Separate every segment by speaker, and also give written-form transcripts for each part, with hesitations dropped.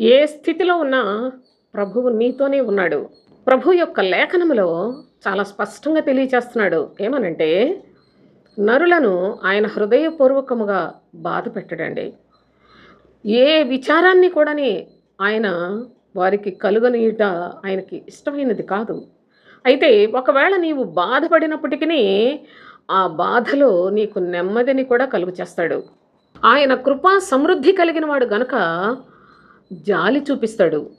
Speaker 1: ఏ స్థితిలో ఉన్నా ప్రభువు నీతోనే ఉన్నాడు. ప్రభు యొక్క లేఖనములో చాలా స్పష్టంగా తెలియచేస్తున్నాడు. ఏమనంటే, నరులను ఆయన హృదయపూర్వకముగా బాధపెట్టడండి. ఏ విచారాన్ని కూడాని ఆయన వారికి కలుగనీయుట ఆయనకి ఇష్టమైనది కాదు. అయితే ఒకవేళ నీవు బాధపడినప్పటికినీ, ఆ బాధలో నీకు నెమ్మదిని కూడా కలుగ చేస్తాడు. ఆయన కృపా సమృద్ధి కలిగిన వాడు గనక జాలి చూపిస్తాడు.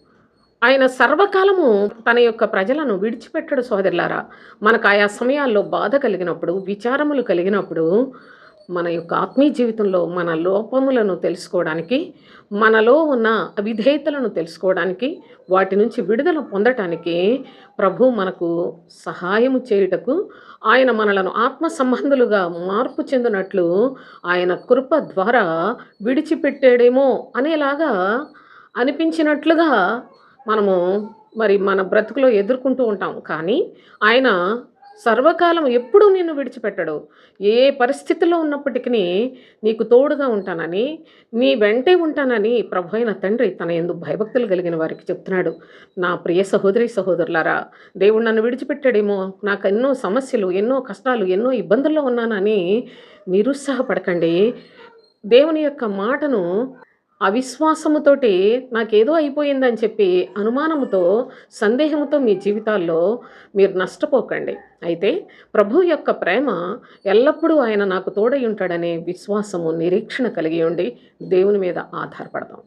Speaker 1: ఆయన సర్వకాలము తన యొక్క ప్రజలను విడిచిపెట్టడు సోదరులారా. మనకు ఆయా సమయాల్లో బాధ కలిగినప్పుడు, విచారములు కలిగినప్పుడు, మన యొక్క ఆత్మీయ జీవితంలో మన లోపములను తెలుసుకోవడానికి, మనలో ఉన్న అవిధేయతలను తెలుసుకోవడానికి, వాటి నుంచి విడుదల పొందటానికి ప్రభు మనకు సహాయము చేయుటకు, ఆయన మనలను ఆత్మ సంబంధులుగా మార్పు చెందినట్లు ఆయన కృప ద్వారా విడిచిపెట్టాడేమో అనేలాగా అనిపించినట్లుగా మనము మన బ్రతుకులో ఎదుర్కొంటూ ఉంటాం. కానీ ఆయన సర్వకాలం ఎప్పుడూ నిన్ను విడిచిపెట్టడు. ఏ పరిస్థితిలో ఉన్నప్పటికీ నీకు తోడుగా ఉంటానని, నీ వెంటే ఉంటానని ప్రభువైన తండ్రి తన యందు భయభక్తులు కలిగిన వారికి చెప్తున్నాడు. నా ప్రియ సహోదరి సహోదరులారా, దేవుడు నన్ను విడిచిపెట్టాడేమో, నాకు ఎన్నో సమస్యలు, ఎన్నో కష్టాలు, ఎన్నో ఇబ్బందుల్లో ఉన్నానని నిరుత్సాహపడకండి. దేవుని యొక్క మాటను అవిశ్వాసముతోటి నాకేదో అయిపోయిందని చెప్పి అనుమానముతో, సందేహముతో మీ జీవితాల్లో మీరు నష్టపోకండి. అయితే ప్రభు యొక్క ప్రేమ ఎల్లప్పుడూ ఆయన నాకు తోడై ఉంటాడనే విశ్వాసము, నిరీక్షణ కలిగి ఉండి దేవుని మీద ఆధారపడదాం.